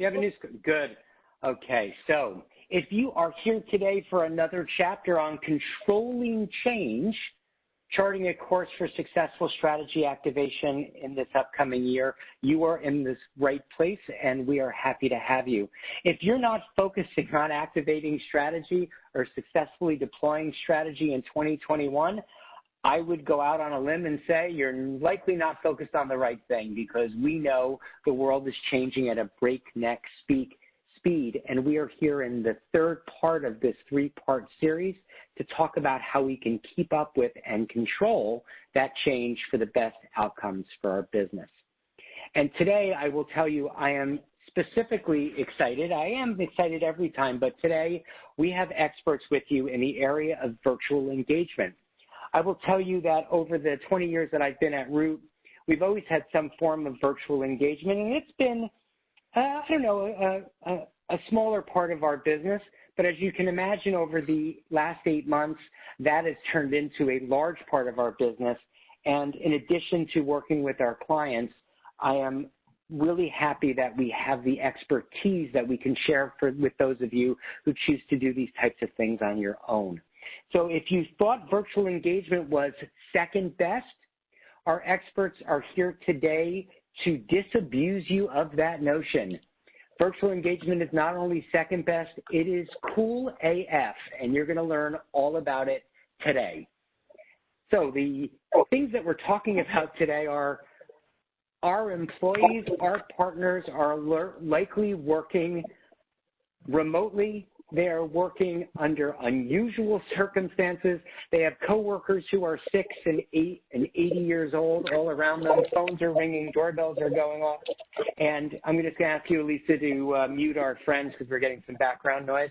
You have a new good. Okay, so if you are here today for another chapter on controlling change, charting a course for successful strategy activation in this upcoming year, you are in this right place, and we are happy to have you. If you're not focusing on activating strategy or successfully deploying strategy in 2021, I would go out on a limb and say you're likely not focused on the right thing, because we know the world is changing at a breakneck speed, and we are here in the third part of this three-part series to talk about how we can keep up with and control that change for the best outcomes for our business. And today I will tell you I am specifically excited. I am excited every time, but today we have experts with you in the area of virtual engagement. I will tell you that over the 20 years that I've been at Root, we've always had some form of virtual engagement, and it's been a smaller part of our business, but as you can imagine, over the last 8 months, that has turned into a large part of our business. And in addition to working with our clients, I am really happy that we have the expertise that we can share with those of you who choose to do these types of things on your own. So if you thought virtual engagement was second best, our experts are here today to disabuse you of that notion. Virtual engagement is not only second best, it is cool AF, and you're going to learn all about it today. So the things that we're talking about today are our employees, our partners are likely working remotely. They are working under unusual circumstances. They have coworkers who are 6 and 8 and 80 years old all around them. Phones are ringing, doorbells are going off. And I'm just going to ask you, Elisa, to mute our friends because we're getting some background noise.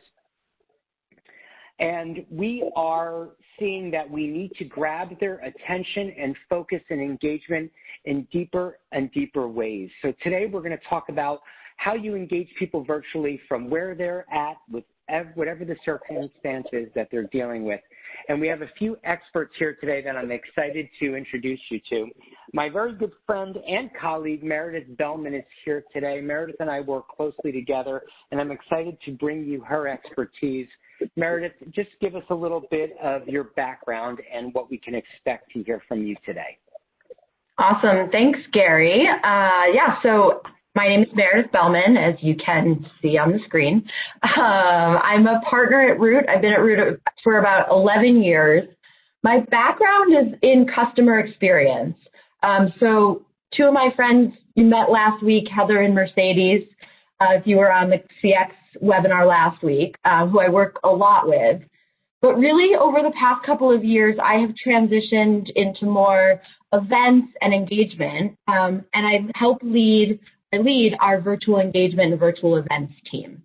And we are seeing that we need to grab their attention and focus and engagement in deeper and deeper ways. So today we're going to talk about how you engage people virtually from where they're at with whatever the circumstances that they're dealing with. And we have a few experts here today that I'm excited to introduce you to. My very good friend and colleague, Meredith Bellman, is here today. Meredith and I work closely together, and I'm excited to bring you her expertise. Meredith, just give us a little bit of your background and what we can expect to hear from you today. Awesome. Thanks, Gary. So my name is Meredith Bellman, as you can see on the screen. I'm a partner at Root. I've been at Root for about 11 years. My background is in customer experience. So two of my friends you met last week, Heather and Mercedes, if you were on the CX webinar last week, who I work a lot with. But really, over the past couple of years, I have transitioned into more events and engagement, and I help lead our virtual engagement and virtual events team.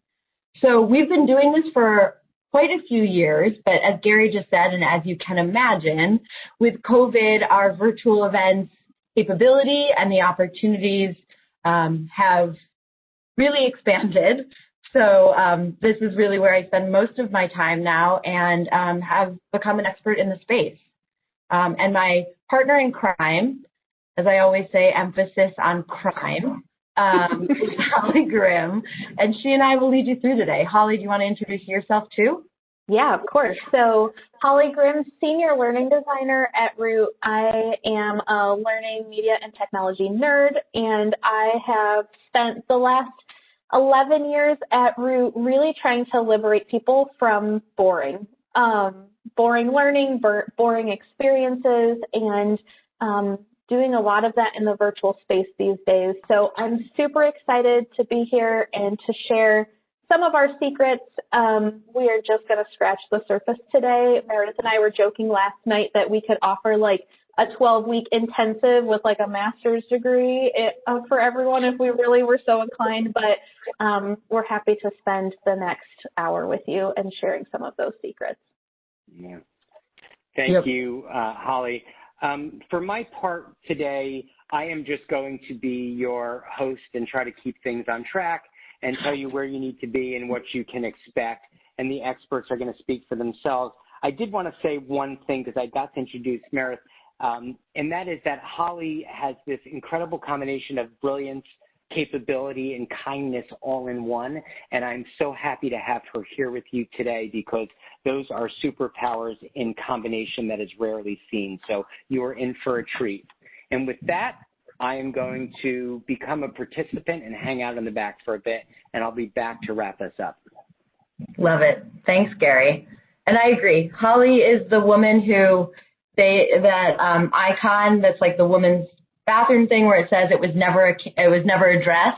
So we've been doing this for quite a few years, but as Gary just said, and as you can imagine, with COVID, our virtual events capability and the opportunities have really expanded. So this is really where I spend most of my time now, and have become an expert in the space. And my partner in crime, as I always say, emphasis on crime, is Holly Grimm, and she and I will lead you through today. Holly, do you want to introduce yourself too? Yeah, of course. So Holly Grimm, Senior Learning Designer at Root. I am a learning media and technology nerd, and I have spent the last 11 years at Root really trying to liberate people from boring learning, boring experiences, and doing a lot of that in the virtual space these days. So I'm super excited to be here and to share some of our secrets. We are just going to scratch the surface today. Meredith and I were joking last night that we could offer like a 12-week intensive with like a master's degree for everyone if we really were so inclined, but we're happy to spend the next hour with you and sharing some of those secrets. Yeah. Thank you, Holly. For my part today, I am just going to be your host and try to keep things on track and tell you where you need to be and what you can expect, and the experts are going to speak for themselves. I did want to say one thing because I got to introduce Meredith, and that is that Holly has this incredible combination of brilliance, capability and kindness all in one. And I'm so happy to have her here with you today because those are superpowers in combination that is rarely seen. So you are in for a treat. And with that, I am going to become a participant and hang out in the back for a bit, and I'll be back to wrap us up. Love it. Thanks, Gary. And I agree. Holly is the woman who that icon that's like the woman's bathroom thing where it says it was never a dress,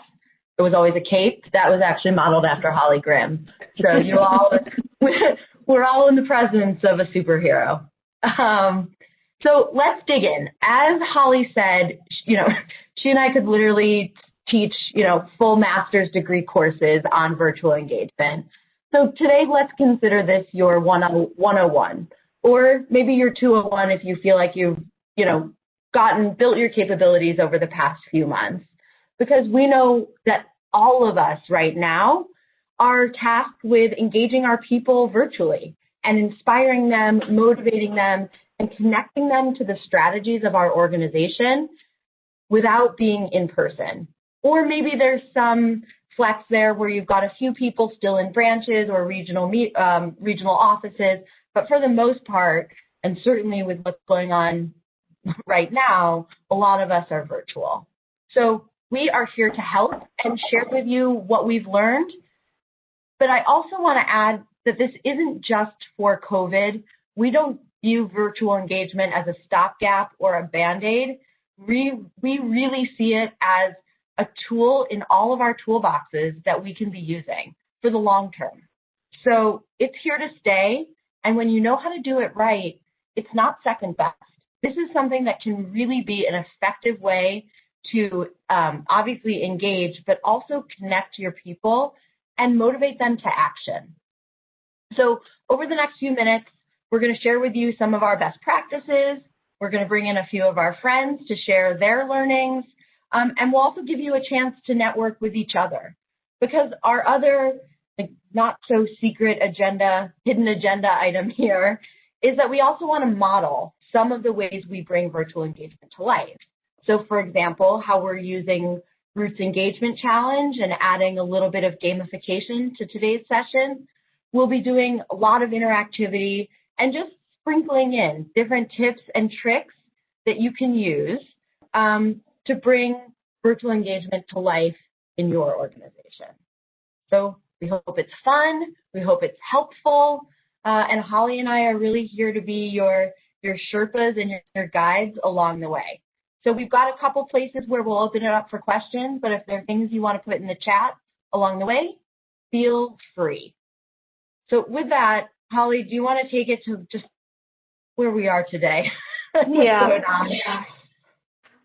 it was always a cape. That was actually modeled after Holly Grimm. So you all, we're all in the presence of a superhero. So let's dig in. As Holly said, she and I could literally teach, full master's degree courses on virtual engagement. So today, let's consider this your 101, or maybe your 201 if you feel like you've, built your capabilities over the past few months. Because we know that all of us right now are tasked with engaging our people virtually and inspiring them, motivating them, and connecting them to the strategies of our organization without being in person. Or maybe there's some flex there where you've got a few people still in branches or regional offices, but for the most part, and certainly with what's going on right now, a lot of us are virtual. So we are here to help and share with you what we've learned. But I also want to add that this isn't just for COVID. We don't view virtual engagement as a stopgap or a Band-Aid. We really see it as a tool in all of our toolboxes that we can be using for the long term. So it's here to stay. And when you know how to do it right, it's not second best. This is something that can really be an effective way to obviously engage, but also connect your people and motivate them to action. So over the next few minutes, we're going to share with you some of our best practices. We're going to bring in a few of our friends to share their learnings. And we'll also give you a chance to network with each other. Because our other not so secret agenda, hidden agenda item here is that we also want to model some of the ways we bring virtual engagement to life. So for example, how we're using Root's Engagement Challenge and adding a little bit of gamification to today's session. We'll be doing a lot of interactivity and just sprinkling in different tips and tricks that you can use to bring virtual engagement to life in your organization. So we hope it's fun, we hope it's helpful, and Holly and I are really here to be your Sherpas and your guides along the way. So we've got a couple places where we'll open it up for questions, but if there are things you want to put in the chat along the way, feel free. So with that, Holly, do you want to take it to just where we are today? Yeah.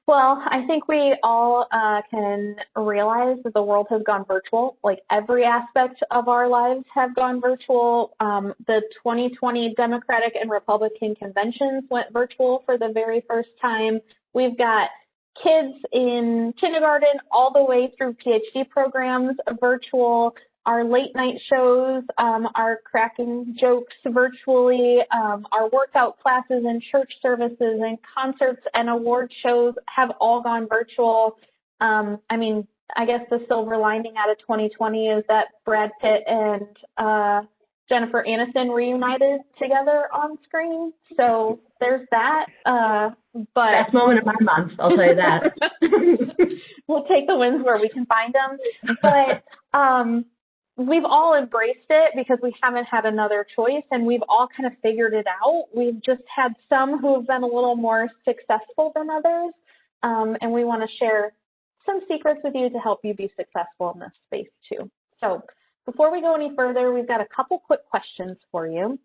Well, I think we all can realize that the world has gone virtual. Like every aspect of our lives have gone virtual. The 2020 Democratic and Republican conventions went virtual for the very first time. We've got kids in kindergarten all the way through PhD programs virtual. Our late night shows are cracking jokes virtually. Our workout classes and church services and concerts and award shows have all gone virtual. I mean, I guess the silver lining out of 2020 is that Brad Pitt and Jennifer Aniston reunited together on screen. So there's that. But best moment of my month, I'll tell you that. We'll take the wins where we can find them. But we've all embraced it because we haven't had another choice, and we've all kind of figured it out. We've just had some who have been a little more successful than others, and we want to share some secrets with you to help you be successful in this space too. So before we go any further, we've got a couple quick questions for you.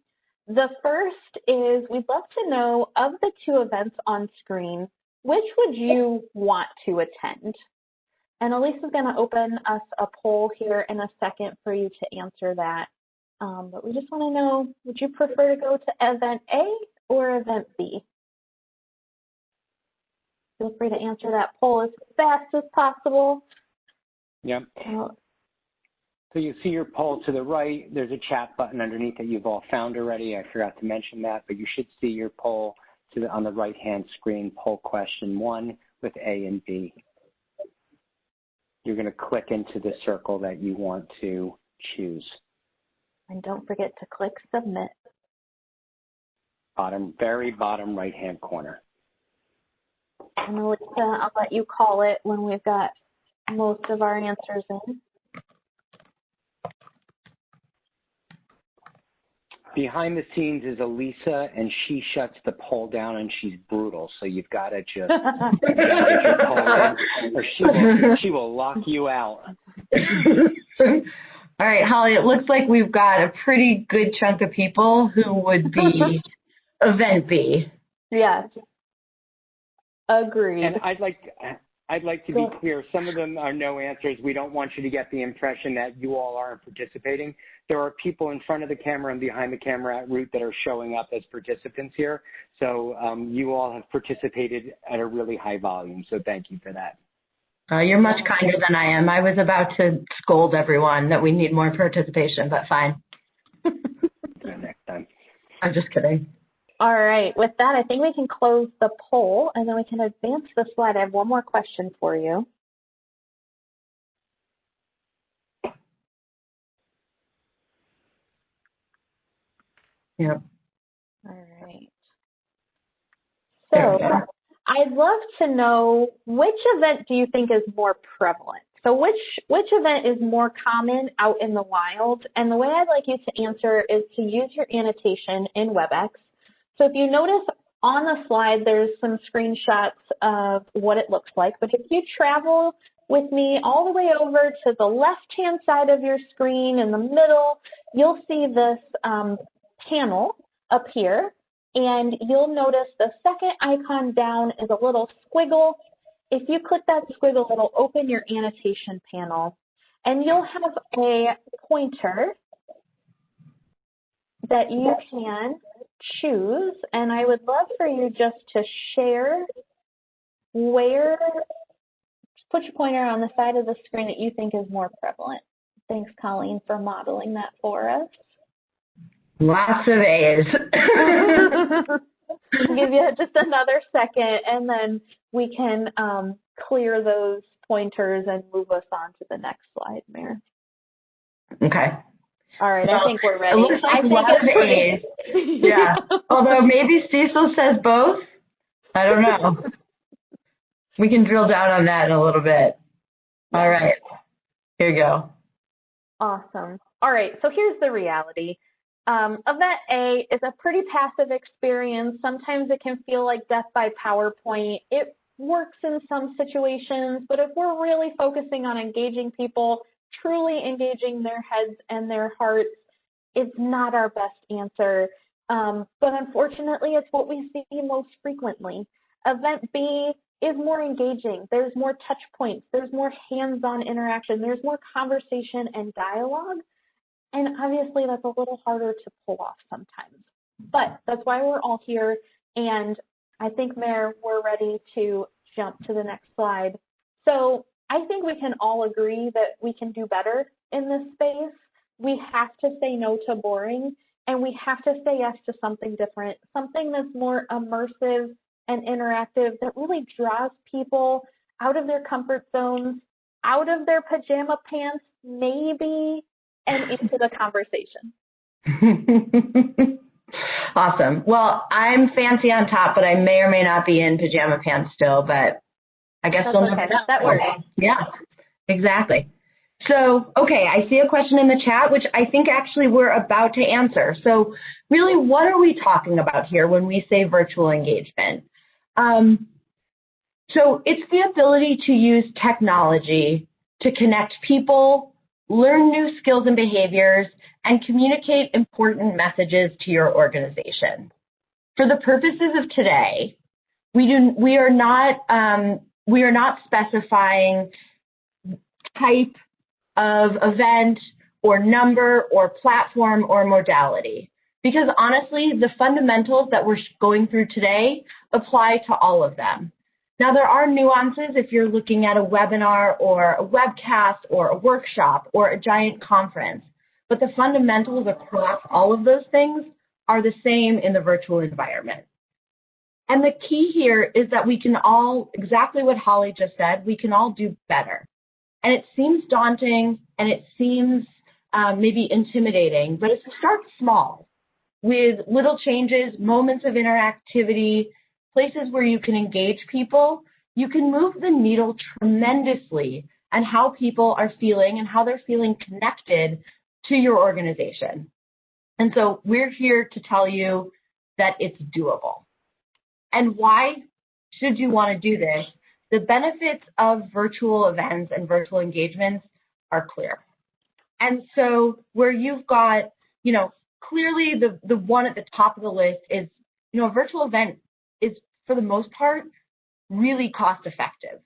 The first is, we'd love to know, of the two events on screen, which would you want to attend? And Elise is going to open us a poll here in a second for you to answer that. But we just want to know, would you prefer to go to event A or event B? Feel free to answer that poll as fast as possible. Yep. So you see your poll to the right. There's a chat button underneath that you've all found already. I forgot to mention that, but you should see your poll on the right-hand screen, poll question 1 with A and B. You're going to click into the circle that you want to choose. And don't forget to click submit. Very bottom right-hand corner. And Alyssa, I'll let you call it when we've got most of our answers in. Behind the scenes is Elisa, and she shuts the poll down, and she's brutal. So you've got to just get your poll in, or she will lock you out. All right, Holly, it looks like we've got a pretty good chunk of people who would be event B. Yes. Agreed. And I'd like to be clear. Some of them are no answers. We don't want you to get the impression that you all aren't participating. There are people in front of the camera and behind the camera at Root that are showing up as participants here. So you all have participated at a really high volume. So thank you for that. You're much kinder than I am. I was about to scold everyone that we need more participation, but fine. Next time. I'm just kidding. All right. With that, I think we can close the poll, and then we can advance the slide. I have one more question for you. Yep. All right. So I'd love to know, which event do you think is more prevalent? So which event is more common out in the wild? And the way I'd like you to answer is to use your annotation in WebEx. So if you notice on the slide, there's some screenshots of what it looks like. But if you travel with me all the way over to the left-hand side of your screen in the middle, you'll see this panel up here. And you'll notice the second icon down is a little squiggle. If you click that squiggle, it'll open your annotation panel. And you'll have a pointer that you can choose. And I would love for you just to share where, put your pointer on the side of the screen that you think is more prevalent. Thanks, Colleen, for modeling that for us. Lots of A's. I'll give you just another second, and then we can clear those pointers and move us on to the next slide, Mayor. Okay. All right, well, I think we're ready. It looks like lots of A's. Yeah. Although maybe Cecil says both. I don't know. We can drill down on that in a little bit. All right. Here you go. Awesome. All right, so here's the reality. Event A is a pretty passive experience. Sometimes it can feel like death by PowerPoint. It works in some situations, but if we're really focusing on engaging people, truly engaging their heads and their hearts, it's not our best answer. But unfortunately, it's what we see most frequently. Event B is more engaging. There's more touch points. There's more hands-on interaction. There's more conversation and dialogue. And obviously, that's a little harder to pull off sometimes. But that's why we're all here. And I think, Mayor, we're ready to jump to the next slide. So I think we can all agree that we can do better in this space. We have to say no to boring, and we have to say yes to something different, something that's more immersive and interactive, that really draws people out of their comfort zones, out of their pajama pants, maybe, and into the conversation. Awesome. Well, I'm fancy on top, but I may or may not be in pajama pants still, but I guess we'll never know. That works. Yeah, exactly. So, okay, I see a question in the chat, which I think actually we're about to answer. So really, what are we talking about here when we say virtual engagement? So it's the ability to use technology to connect people, learn new skills and behaviors, and communicate important messages to your organization. For the purposes of today, we are not specifying type of event or number or platform or modality, because honestly, the fundamentals that we're going through today apply to all of them. Now, there are nuances if you're looking at a webinar or a webcast or a workshop or a giant conference, but the fundamentals across all of those things are the same in the virtual environment. And the key here is that we can all, exactly what Holly just said, we can all do better. And it seems daunting and it seems maybe intimidating, but if you start small with little changes, moments of interactivity, places where you can engage people, you can move the needle tremendously on how people are feeling and how they're feeling connected to your organization. And so we're here to tell you that it's doable. And why should you want to do this? The benefits of virtual events and virtual engagements are clear. And so where you've got, clearly the one at the top of the list is, a virtual event is, for the most part, really cost effective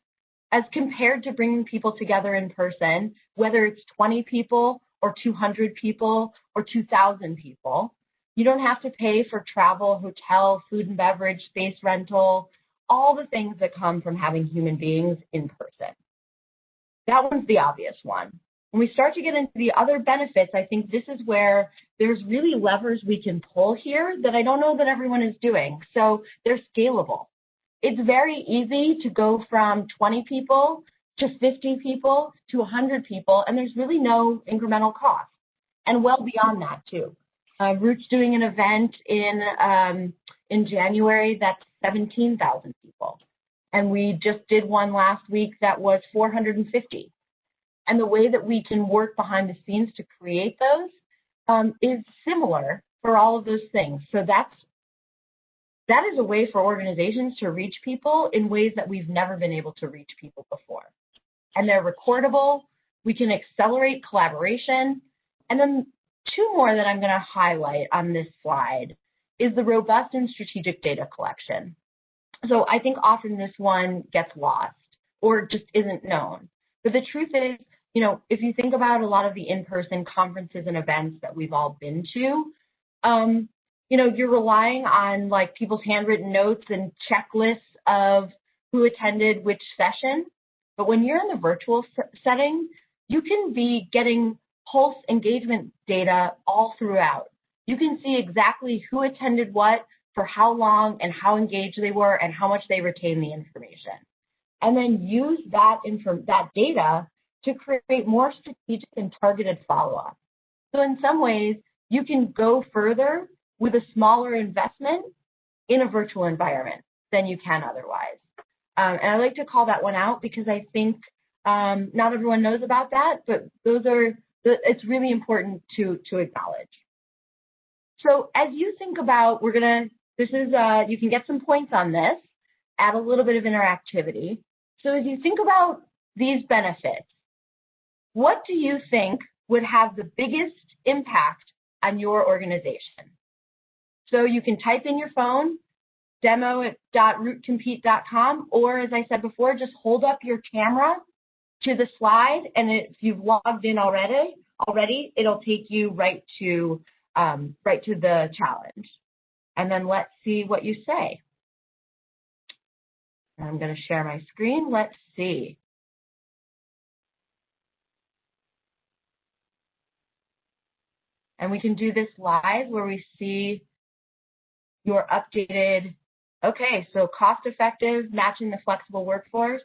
as compared to bringing people together in person, whether it's 20 people or 200 people or 2,000 people. You don't have to pay for travel, hotel, food and beverage, space rental, all the things that come from having human beings in person. That one's the obvious one. When we start to get into the other benefits, I think this is where there's really levers we can pull here that I don't know that everyone is doing. So they're scalable. It's very easy to go from 20 people to 50 people to 100 people, and there's really no incremental cost, and well beyond that too. Root's doing an event in January that's 17,000 people, and we just did one last week that was 450. And the way that we can work behind the scenes to create those is similar for all of those things. So that is a way for organizations to reach people in ways that we've never been able to reach people before. And they're recordable. We can accelerate collaboration. And then two more that I'm going to highlight on this slide is the robust and strategic data collection. So I think often this one gets lost or just isn't known. But the truth is, if you think about a lot of the in-person conferences and events that we've all been to, you're relying on like people's handwritten notes and checklists of who attended which session. But when you're in the virtual setting, you can be getting pulse engagement data all throughout. You can see exactly who attended what, for how long, and how engaged they were, and how much they retained the information. And then use that data to create more strategic and targeted follow-up. So in some ways, you can go further with a smaller investment in a virtual environment than you can otherwise. And I like to call that one out because I think not everyone knows about that, but it's really important to acknowledge. So as you think about, you can get some points on this, add a little bit of interactivity. So as you think about these benefits, what do you think would have the biggest impact on your organization? So you can type in your phone, demo@rootcompete.com, or as I said before, just hold up your camera to the slide, and if you've logged in already, it'll take you right to the challenge. And then let's see what you say. I'm going to share my screen. Let's see. And we can do this live where we see your updated, okay, so cost-effective, matching the flexible workforce,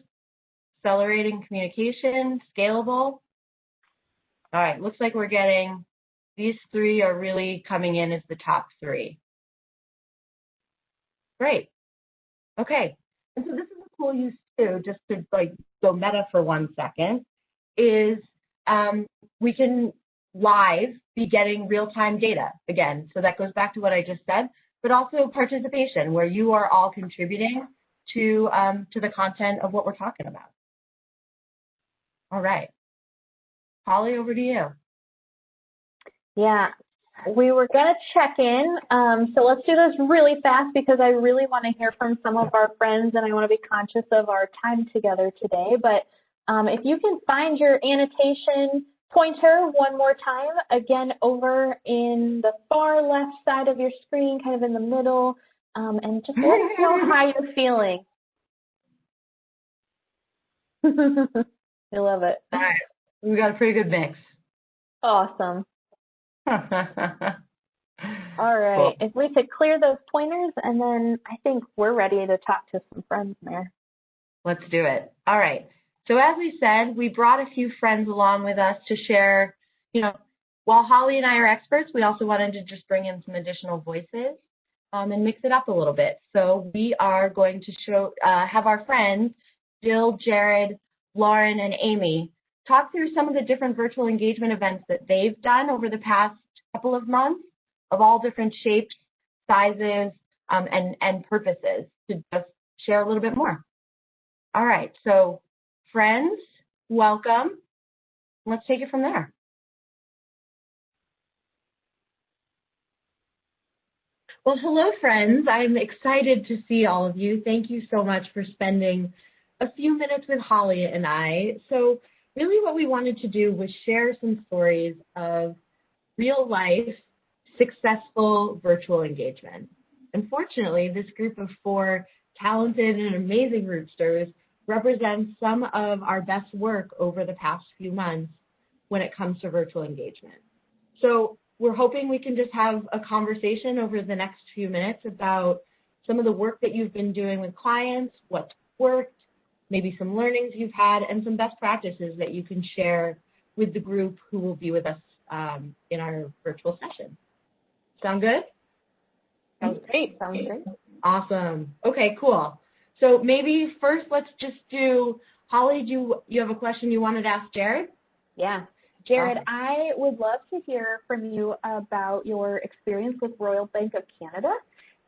accelerating communication, scalable. All right, looks like we're getting, these three are really coming in as the top three. Great. Okay, and so this is a cool use too, just to go meta for 1 second, is we can live be getting real-time data again. So that goes back to what I just said, but also participation where you are all contributing to the content of what we're talking about. All right. Holly, over to you. Yeah, we were going to check in. So let's do this really fast because I really want to hear from some of our friends and I want to be conscious of our time together today. But if you can find your annotation pointer one more time, again, over in the far left side of your screen, kind of in the middle, and just let us know how you're feeling. I love it. All right. We got a pretty good mix. Awesome. All right. Cool. If we could clear those pointers, and then I think we're ready to talk to some friends there. Let's do it. All right. So as we said, we brought a few friends along with us to share, while Holly and I are experts, we also wanted to just bring in some additional voices and mix it up a little bit. So we are going to have our friends, Jill, Jared, Lauren, and Amy, talk through some of the different virtual engagement events that they've done over the past couple of months of all different shapes, sizes, and purposes to just share a little bit more. All right, so friends, welcome. Let's take it from there. Well, hello, friends. I'm excited to see all of you. Thank you so much for spending a few minutes with Holly and I. So really what we wanted to do was share some stories of real life, successful virtual engagement. Unfortunately, this group of 4 talented and amazing Rootsters represents some of our best work over the past few months when it comes to virtual engagement. So we're hoping we can just have a conversation over the next few minutes about some of the work that you've been doing with clients, what's worked, maybe some learnings you've had, and some best practices that you can share with the group who will be with us in our virtual session. Sound good? Sounds great. Awesome. Okay, cool. So maybe first let's just do, Holly, do you have a question you wanted to ask Jared? Yeah. Jared, I would love to hear from you about your experience with Royal Bank of Canada.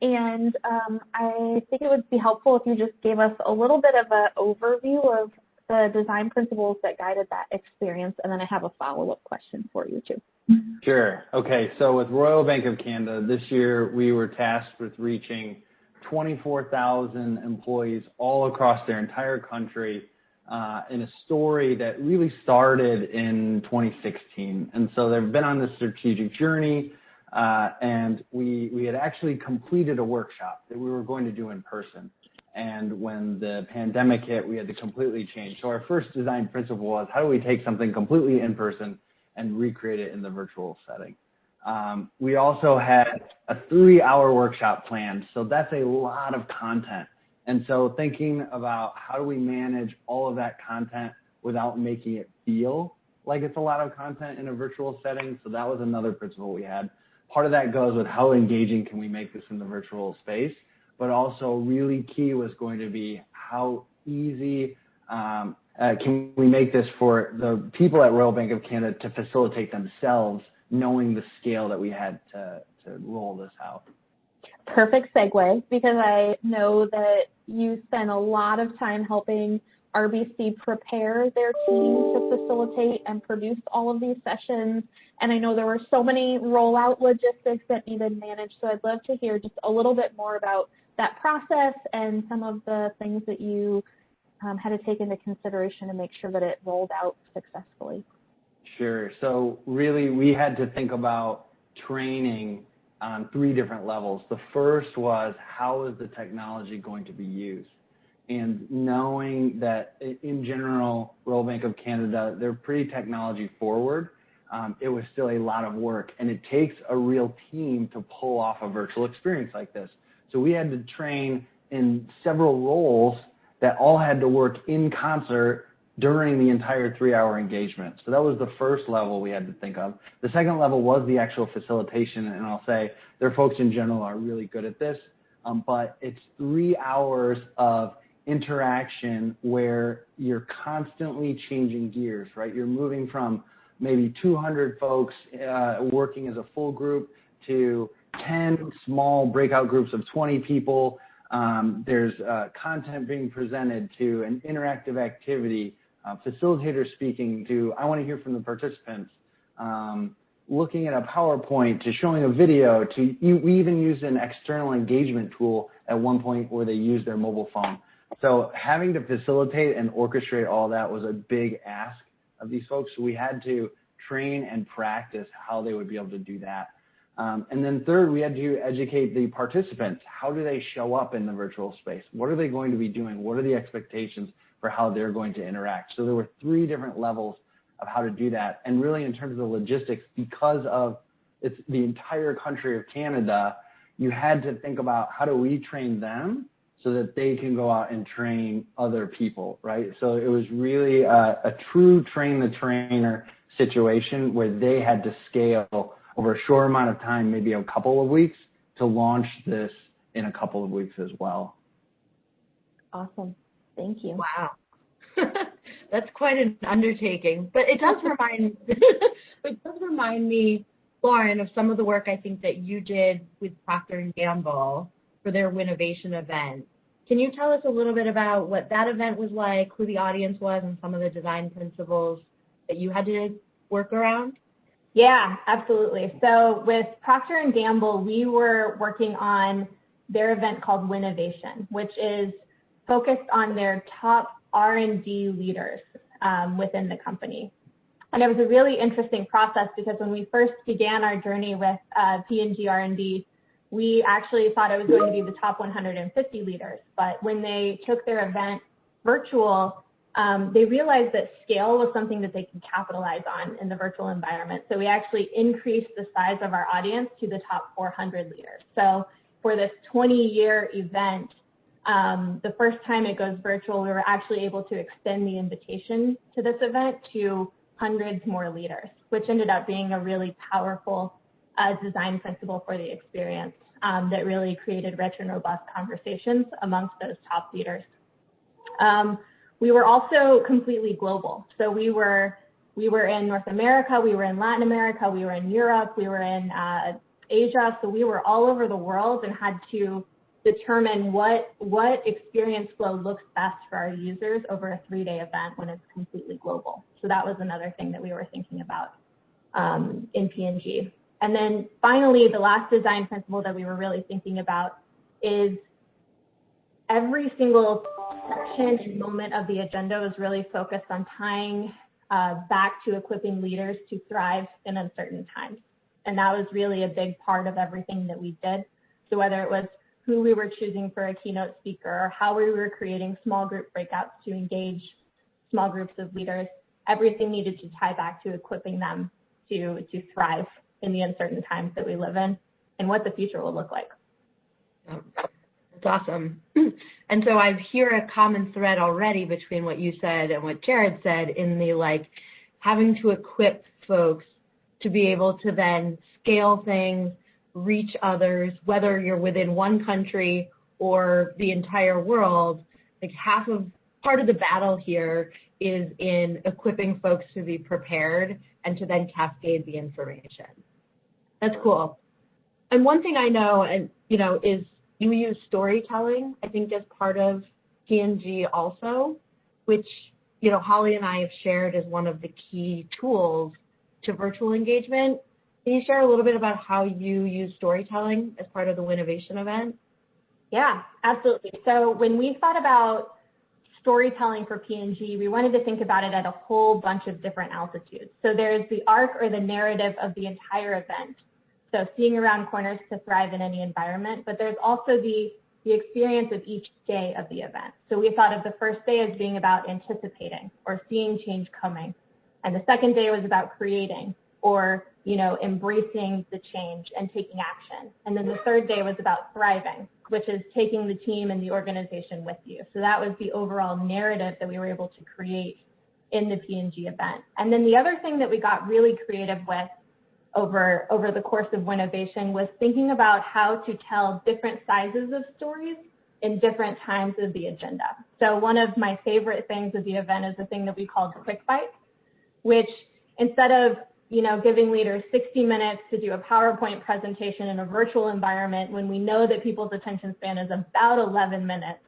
And I think it would be helpful if you just gave us a little bit of an overview of the design principles that guided that experience. And then I have a follow-up question for you, too. Sure. Okay. So with Royal Bank of Canada, this year we were tasked with reaching 24,000 employees all across their entire country in a story that really started in 2016. And so they've been on this strategic journey, and we had actually completed a workshop that we were going to do in person. And when the pandemic hit, we had to completely change. So our first design principle was, how do we take something completely in person and recreate it in the virtual setting? We also had a 3-hour workshop planned, so that's a lot of content. And so thinking about how do we manage all of that content without making it feel like it's a lot of content in a virtual setting, so that was another principle we had. Part of that goes with how engaging can we make this in the virtual space, but also really key was going to be how easy can we make this for the people at Royal Bank of Canada to facilitate themselves, knowing the scale that we had to roll this out. Perfect segue, because I know that you spent a lot of time helping RBC prepare their team to facilitate and produce all of these sessions. And I know there were so many rollout logistics that needed managed. So I'd love to hear just a little bit more about that process and some of the things that you had to take into consideration to make sure that it rolled out successfully. Sure. So really, we had to think about training on 3 different levels. The first was, how is the technology going to be used? And knowing that in general, Royal Bank of Canada, they're pretty technology forward. It was still a lot of work, and it takes a real team to pull off a virtual experience like this. So we had to train in several roles that all had to work in concert during the entire 3-hour engagement. So that was the first level we had to think of. The second level was the actual facilitation, and I'll say their folks in general are really good at this, but it's 3 hours of interaction where you're constantly changing gears, right? You're moving from maybe 200 folks working as a full group to 10 small breakout groups of 20 people. There's content being presented to an interactive activity, facilitators speaking to, I want to hear from the participants, looking at a PowerPoint to showing a video to, we even used an external engagement tool at one point where they used their mobile phone. So having to facilitate and orchestrate all that was a big ask of these folks. So we had to train and practice how they would be able to do that. And then third, we had to educate the participants. How do they show up in the virtual space? What are they going to be doing? What are the expectations for how they're going to interact? So there were 3 different levels of how to do that. And really in terms of the logistics, because of it's the entire country of Canada, you had to think about how do we train them so that they can go out and train other people, right? So it was really a true train the trainer situation where they had to scale over a short amount of time, maybe a couple of weeks, to launch this in a couple of weeks as well. Awesome. Thank you. Wow. That's quite an undertaking, but it does remind me, Lauren, of some of the work I think that you did with Procter & Gamble for their Winnovation event. Can you tell us a little bit about what that event was like, who the audience was, and some of the design principles that you had to work around? Yeah, absolutely. So with Procter & Gamble, we were working on their event called Winnovation, which is focused on their top R&D leaders within the company. And it was a really interesting process because when we first began our journey with P&G R&D, we actually thought it was going to be the top 150 leaders. But when they took their event virtual, they realized that scale was something that they could capitalize on in the virtual environment. So we actually increased the size of our audience to the top 400 leaders. So for this 20-year event, the first time it goes virtual, we were actually able to extend the invitation to this event to hundreds more leaders, which ended up being a really powerful design principle for the experience that really created rich and robust conversations amongst those top leaders. We were also completely global. So we were in North America, we were in Latin America, we were in Europe, we were in Asia. So we were all over the world and had to determine what experience flow looks best for our users over a 3-day event when it's completely global. So that was another thing that we were thinking about in P&G. And then finally, the last design principle that we were really thinking about is every single section and moment of the agenda was really focused on tying back to equipping leaders to thrive in uncertain times. And that was really a big part of everything that we did. So whether it was who we were choosing for a keynote speaker or how we were creating small group breakouts to engage small groups of leaders, everything needed to tie back to equipping them to thrive in the uncertain times that we live in and what the future will look like. That's awesome. And so I hear a common thread already between what you said and what Jared said in the having to equip folks to be able to then scale things, reach others, whether you're within one country or the entire world. Part of the battle here is in equipping folks to be prepared and to then cascade the information. That's cool. And one thing I know, is you use storytelling, I think, as part of P&G also, which, Holly and I have shared as one of the key tools to virtual engagement. Can you share a little bit about how you use storytelling as part of the Winnovation event? Yeah, absolutely. So when we thought about storytelling for P&G, we wanted to think about it at a whole bunch of different altitudes. So there's the arc or the narrative of the entire event. So seeing around corners to thrive in any environment, but there's also the experience of each day of the event. So we thought of the first day as being about anticipating or seeing change coming. And the second day was about creating or, embracing the change and taking action. And then the third day was about thriving, which is taking the team and the organization with you. So that was the overall narrative that we were able to create in the P&G event. And then the other thing that we got really creative with over the course of Winnovation was thinking about how to tell different sizes of stories in different times of the agenda. So one of my favorite things of the event is a thing that we called Quick Bites, which instead of giving leaders 60 minutes to do a PowerPoint presentation in a virtual environment when we know that people's attention span is about 11 minutes,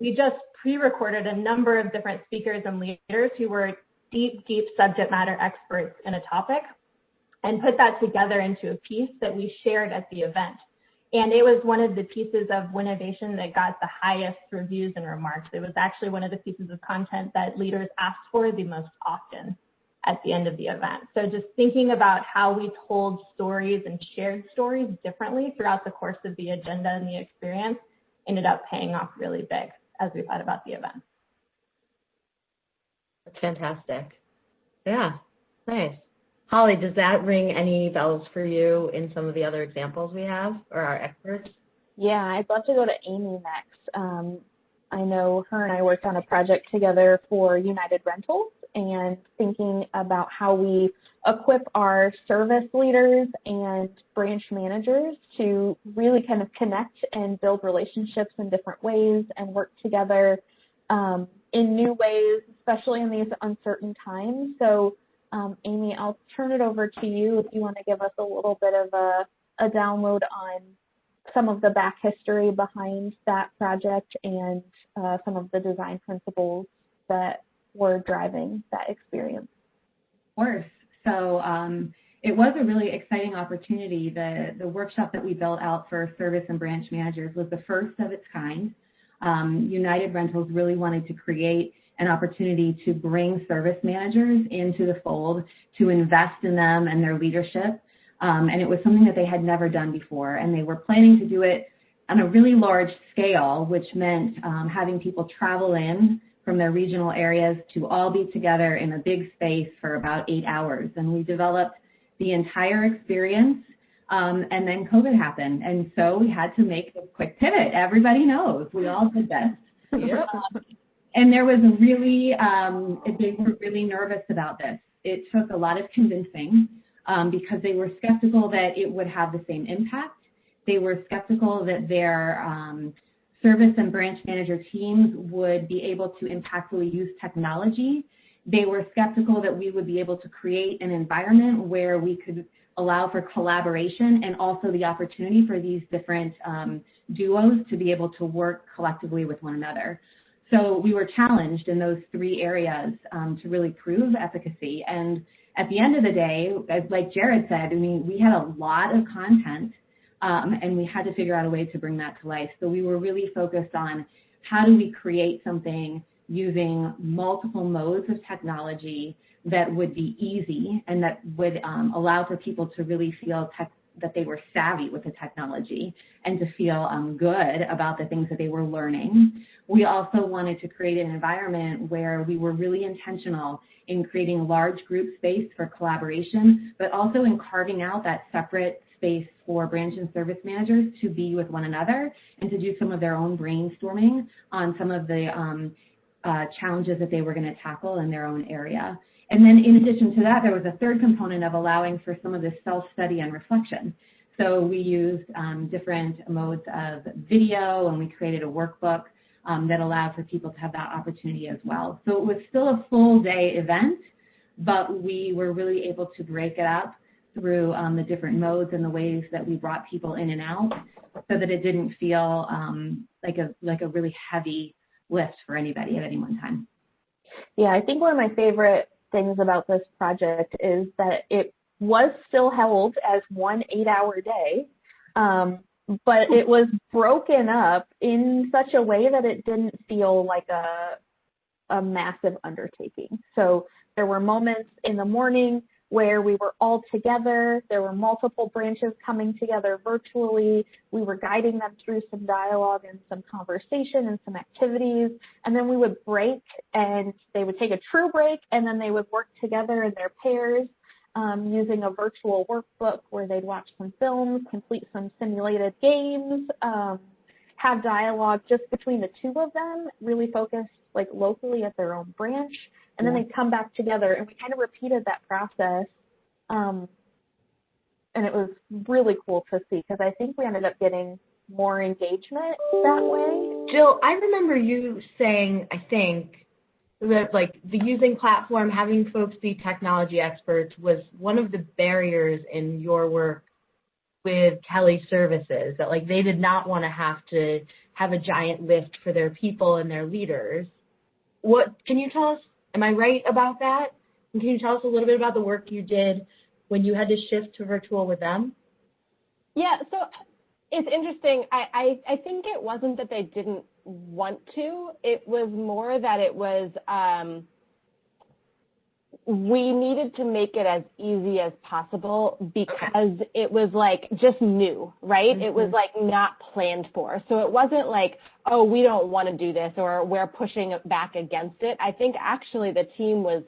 we just pre-recorded a number of different speakers and leaders who were deep subject matter experts in a topic and put that together into a piece that we shared at the event. And it was one of the pieces of Winnovation that got the highest reviews and remarks. It was actually one of the pieces of content that leaders asked for the most often at the end of the event. So just thinking about how we told stories and shared stories differently throughout the course of the agenda and the experience ended up paying off really big as we thought about the event. That's fantastic. Yeah, nice. Holly, does that ring any bells for you in some of the other examples we have or our experts? Yeah, I'd love to go to Amy next. I know her and I worked on a project together for United Rentals and thinking about how we equip our service leaders and branch managers to really kind of connect and build relationships in different ways and work together in new ways, especially in these uncertain times. So, Amy, I'll turn it over to you if you want to give us a little bit of a download on some of the back history behind that project and some of the design principles that were driving that experience. Of course. So it was a really exciting opportunity. The workshop that we built out for service and branch managers was the first of its kind. United Rentals really wanted to create an opportunity to bring service managers into the fold, to invest in them and their leadership. And it was something that they had never done before. And they were planning to do it on a really large scale, which meant having people travel in from their regional areas to all be together in a big space for about 8 hours. And we developed the entire experience. And then COVID happened. And so we had to make a quick pivot. Everybody knows we all did this. Yep. And there was they were really nervous about this. It took a lot of convincing because they were skeptical that it would have the same impact. They were skeptical that their service and branch manager teams would be able to impactfully use technology. They were skeptical that we would be able to create an environment where we could allow for collaboration and also the opportunity for these different duos to be able to work collectively with one another. So we were challenged in those three areas to really prove efficacy. And at the end of the day, like Jared said, I mean, we had a lot of content and we had to figure out a way to bring that to life. So we were really focused on how do we create something using multiple modes of technology that would be easy and that would allow for people to really feel that they were savvy with the technology and to feel good about the things that they were learning. We also wanted to create an environment where we were really intentional in creating large group space for collaboration, but also in carving out that separate space for branch and service managers to be with one another and to do some of their own brainstorming on some of the challenges that they were going to tackle in their own area. And then in addition to that, there was a third component of allowing for some of this self-study and reflection. So we used different modes of video, and we created a workbook that allowed for people to have that opportunity as well. So it was still a full day event, but we were really able to break it up through the different modes and the ways that we brought people in and out so that it didn't feel like a really heavy lift for anybody at any one time. Yeah, I think one of my favorite things about this project is that it was still held as 1 8-hour day, but it was broken up in such a way that it didn't feel like a massive undertaking. So there were moments in the morning where we were all together. There were multiple branches coming together virtually. We were guiding them through some dialogue and some conversation and some activities. And then we would break and they would take a true break and then they would work together in their pairs using a virtual workbook where they'd watch some films, complete some simulated games, have dialogue just between the two of them, really focused like locally at their own branch. And then they'd come back together, and we kind of repeated that process. And it was really cool to see because I think we ended up getting more engagement that way. Jill, I remember you saying, I think, that like the using platform, having folks be technology experts was one of the barriers in your work with Kelly Services, that like they did not want to have a giant lift for their people and their leaders. What can you tell us? Am I right about that? And can you tell us a little bit about the work you did when you had to shift to virtual with them? Yeah, so it's interesting. I think it wasn't that they didn't want to. It was more that it was we needed to make it as easy as possible because it was like just new, right? Mm-hmm. It was like not planned for. So it wasn't like, oh, we don't want to do this or we're pushing back against it. I think actually the team was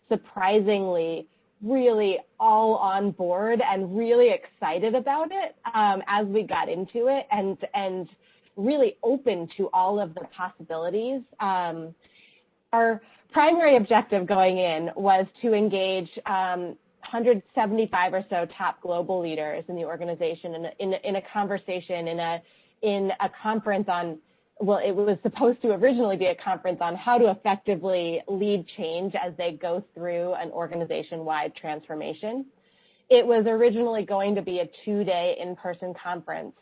surprisingly really all on board and really excited about it as we got into it, and really open to all of the possibilities. Our primary objective going in was to engage 175 or so top global leaders in the organization in a conversation, in a conference on, well, it was supposed to originally be a conference on how to effectively lead change as they go through an organization-wide transformation. It was originally going to be a 2-day in-person conference,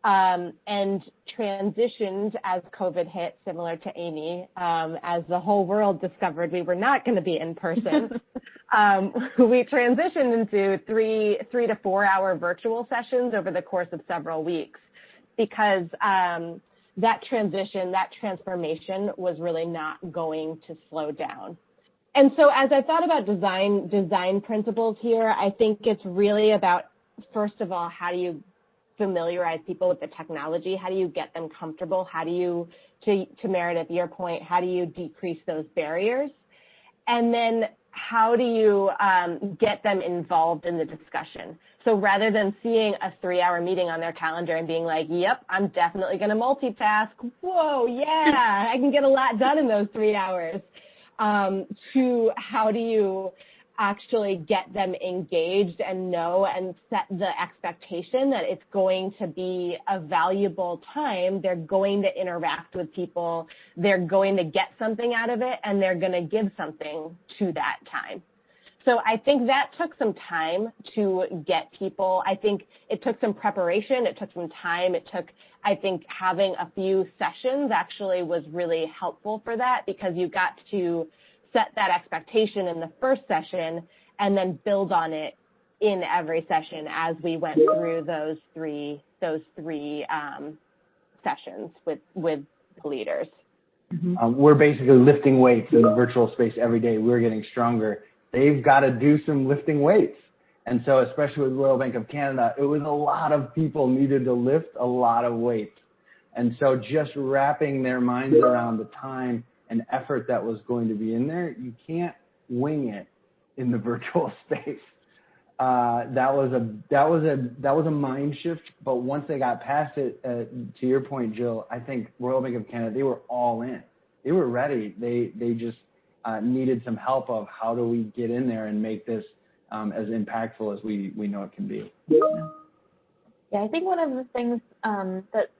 and transitioned as COVID hit, similar to Amy, as the whole world discovered we were not going to be in person. We transitioned into 3 to 4 hour virtual sessions over the course of several weeks, because that transition, that transformation was really not going to slow down. And so as I thought about design principles here, I think it's really about, first of all, how do you familiarize people with the technology? How do you get them comfortable? How do you, to Meredith, your point, how do you decrease those barriers? And then how do you get them involved in the discussion? So rather than seeing a 3-hour meeting on their calendar and being like, yep, I'm definitely going to multitask. Whoa, yeah, I can get a lot done in those 3 hours. To how do you actually get them engaged and know and set the expectation that it's going to be a valuable time. They're going to interact with people. They're going to get something out of it, and they're going to give something to that time. So I think that took some time to get people. I think it took some preparation. It took some time. It took, I think, having a few sessions actually was really helpful for that, because you got to set that expectation in the first session and then build on it in every session as we went through those three sessions with the leaders. Mm-hmm. We're basically lifting weights in the virtual space every day. We're getting stronger. They've got to do some lifting weights. And so especially with Royal Bank of Canada, it was a lot of people needed to lift a lot of weight. And so just wrapping their minds around the time and effort that was going to be in there, you can't wing it in the virtual space. That was a mind shift. But once they got past it, to your point, Jill, I think Royal Bank of Canada, they were all in. They were ready. They just needed some help of how do we get in there and make this as impactful as we know it can be. Yeah, I think one of the things that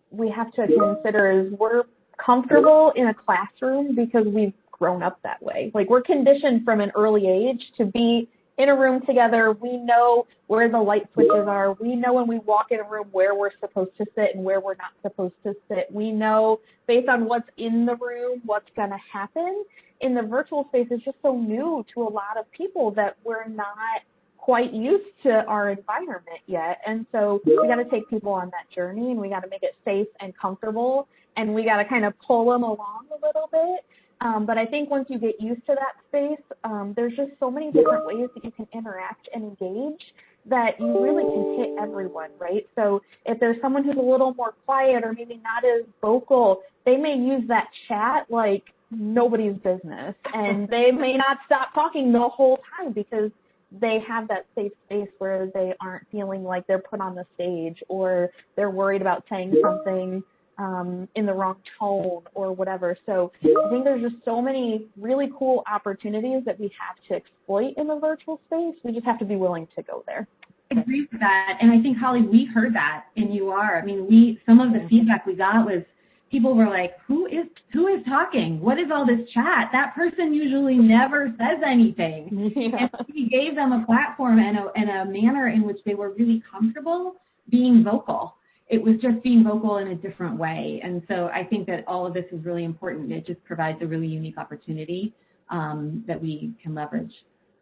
we have to consider is we're comfortable in a classroom because we've grown up that way. Like, we're conditioned from an early age to be in a room together. We know where the light switches are. We know when we walk in a room where we're supposed to sit and where we're not supposed to sit. We know based on what's in the room, what's going to happen. In the virtual space, it's just so new to a lot of people that we're not quite used to our environment yet. And so we got to take people on that journey, and we got to make it safe and comfortable, and we got to kind of pull them along a little bit. But I think once you get used to that space, there's just so many different ways that you can interact and engage that you really can hit everyone, right? So if there's someone who's a little more quiet or maybe not as vocal, they may use that chat like nobody's business, and they may not stop talking the whole time because they have that safe space where they aren't feeling like they're put on the stage or they're worried about saying something in the wrong tone or whatever. So I think there's just so many really cool opportunities that we have to exploit in the virtual space. We just have to be willing to go there. I agree with that. And I think, Holly, we heard that in UR. I mean, some of the feedback we got was people were like, who is talking? What is all this chat? That person usually never says anything. Yeah. And we gave them a platform and a manner in which they were really comfortable being vocal. It was just being vocal in a different way. And so I think that all of this is really important. It just provides a really unique opportunity that we can leverage.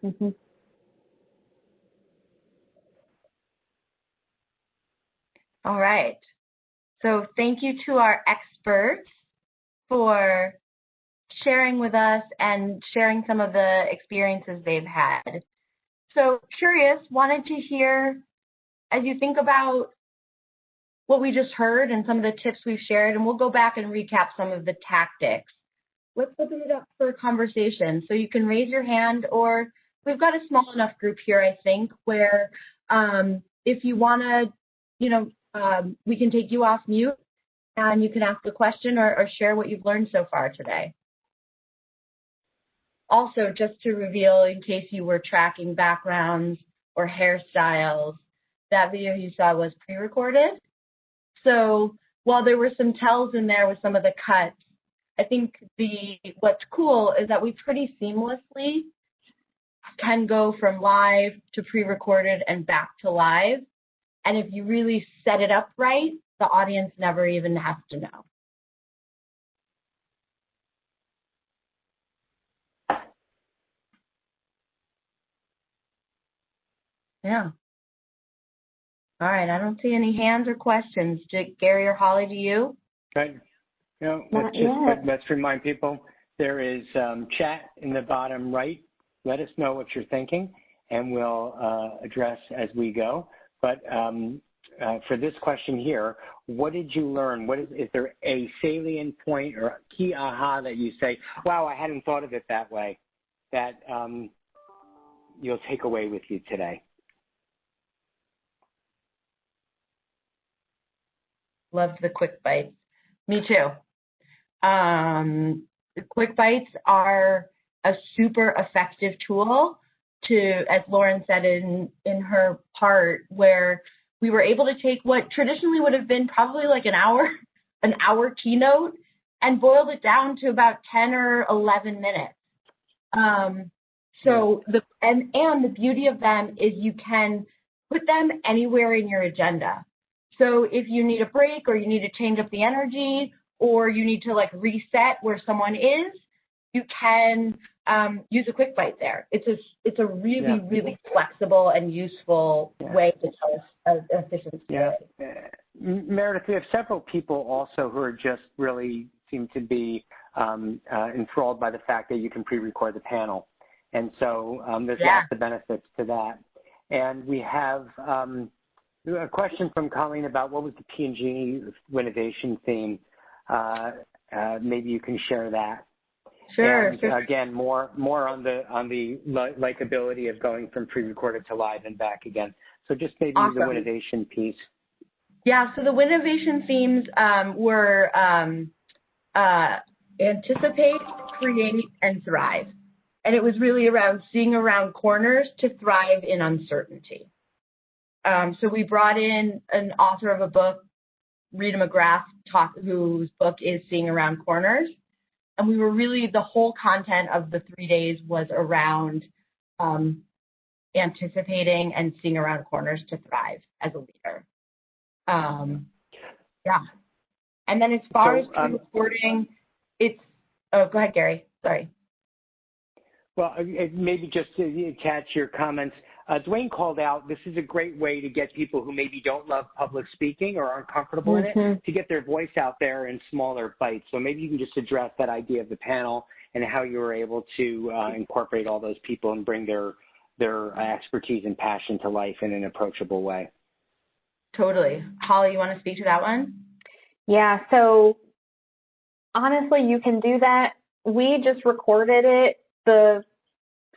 Mm-hmm. All right. So thank you to our experts for sharing with us and sharing some of the experiences they've had. So curious, wanted to hear, as you think about what we just heard and some of the tips we've shared, and we'll go back and recap some of the tactics. Let's open it up for a conversation. So you can raise your hand or we've got a small enough group here, I think, where if you want to, we can take you off mute and you can ask a question or share what you've learned so far today. Also, just to reveal, in case you were tracking backgrounds or hairstyles, that video you saw was pre-recorded. So while there were some tells in there with some of the cuts, I think what's cool is that we pretty seamlessly can go from live to pre-recorded and back to live. And if you really set it up right, the audience never even has to know. Yeah. All right, I don't see any hands or questions. Gary or Holly, do you? Good. Let's remind people there is chat in the bottom right. Let us know what you're thinking, and we'll address as we go. But for this question here, what did you learn? Is there a salient point or a key aha that you say, wow, I hadn't thought of it that way, that you'll take away with you today? Loved the quick bites. Me too. The quick bites are a super effective tool to, as Lauren said in her part, where we were able to take what traditionally would have been probably like an hour keynote and boiled it down to about 10 or 11 minutes. So the beauty of them is you can put them anywhere in your agenda. So if you need a break or you need to change up the energy or you need to like reset where someone is, you can use a quick bite there. It's a really, really flexible and useful way to tell an efficient story. Meredith, we have several people also who are just really seem to be enthralled by the fact that you can pre-record the panel. And so there's lots of benefits to that. And we have a question from Colleen about what was the P&G renovation theme. Maybe you can share that. Sure. And again, more on the likability of going from pre-recorded to live and back again. So just maybe the Winnovation piece. Yeah. So the Winnovation themes were anticipate, create, and thrive. And it was really around seeing around corners to thrive in uncertainty. So we brought in an author of a book, Rita McGrath, whose book is Seeing Around Corners. And we were really, the whole content of the 3 days was around anticipating and seeing around corners to thrive as a leader. And then as far as pre-recording, it's, go ahead, Gary, sorry. Well, maybe just to attach your comments, Dwayne called out, this is a great way to get people who maybe don't love public speaking or aren't comfortable in it to get their voice out there in smaller bites. So maybe you can just address that idea of the panel and how you were able to incorporate all those people and bring their expertise and passion to life in an approachable way. Totally. Holly, you want to speak to that one? Yeah, so honestly, you can do that. We just recorded it, the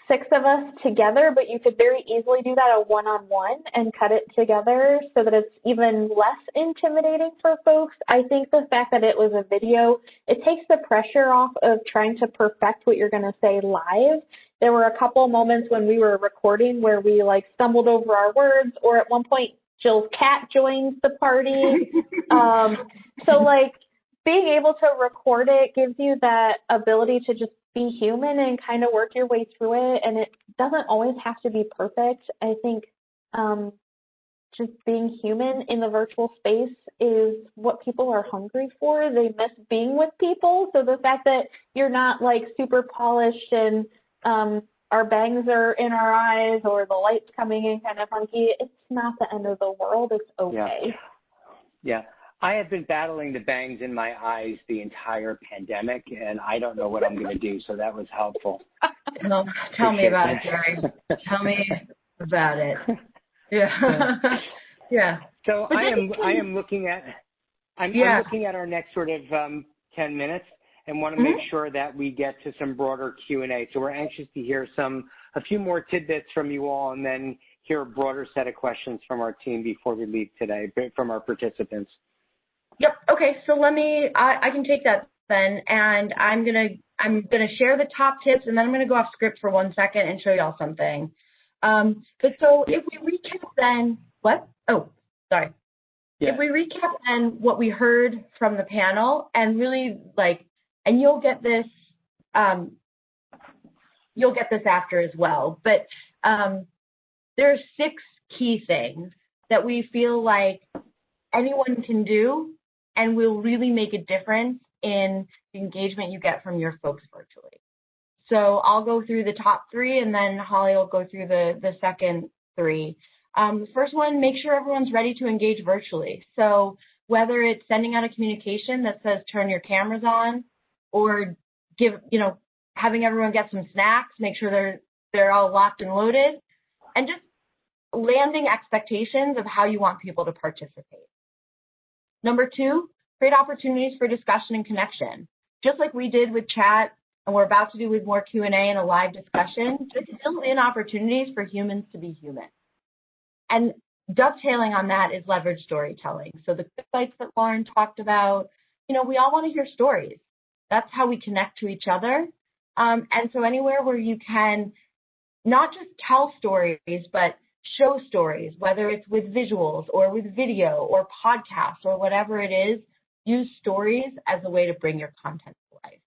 6 of us together, but you could very easily do that a one-on-one and cut it together so that it's even less intimidating for folks. I think the fact that it was a video, it takes the pressure off of trying to perfect what you're going to say live. There were a couple moments when we were recording where we like stumbled over our words, or at one point Jill's cat joins the party. So like being able to record it gives you that ability to just be human and kind of work your way through it. And it doesn't always have to be perfect. I think just being human in the virtual space is what people are hungry for. They miss being with people. So the fact that you're not like super polished and our bangs are in our eyes or the light's coming in kind of funky, it's not the end of the world. It's okay. Yeah. I have been battling the bangs in my eyes the entire pandemic, and I don't know what I'm going to do, so that was helpful. Well, tell me about it, Jerry. Tell me about it. Yeah. So I am looking at I'm looking at our next sort of 10 minutes, and want to make sure that we get to some broader Q&A. So we're anxious to hear a few more tidbits from you all, and then hear a broader set of questions from our team before we leave today, from our participants. Yep. Okay. So I can take that then, and I'm gonna share the top tips, and then I'm gonna go off script for 1 second and show y'all something. But so if we recap then, what? Oh, sorry. Yeah. If we recap then what we heard from the panel, and really and you'll get this after as well, but there's 6 key things that we feel like anyone can do and will really make a difference in the engagement you get from your folks virtually. So I'll go through the top 3, and then Holly will go through the second 3. The first one, make sure everyone's ready to engage virtually. So whether it's sending out a communication that says turn your cameras on, or having everyone get some snacks, make sure they're all locked and loaded, and just landing expectations of how you want people to participate. Number 2, create opportunities for discussion and connection. Just like we did with chat, and we're about to do with more Q&A and a live discussion, just build in opportunities for humans to be human. And dovetailing on that is leverage storytelling. So the sites that Lauren talked about, we all want to hear stories. That's how we connect to each other. And so anywhere where you can not just tell stories, but show stories, whether it's with visuals or with video or podcasts or whatever it is, use stories as a way to bring your content to life.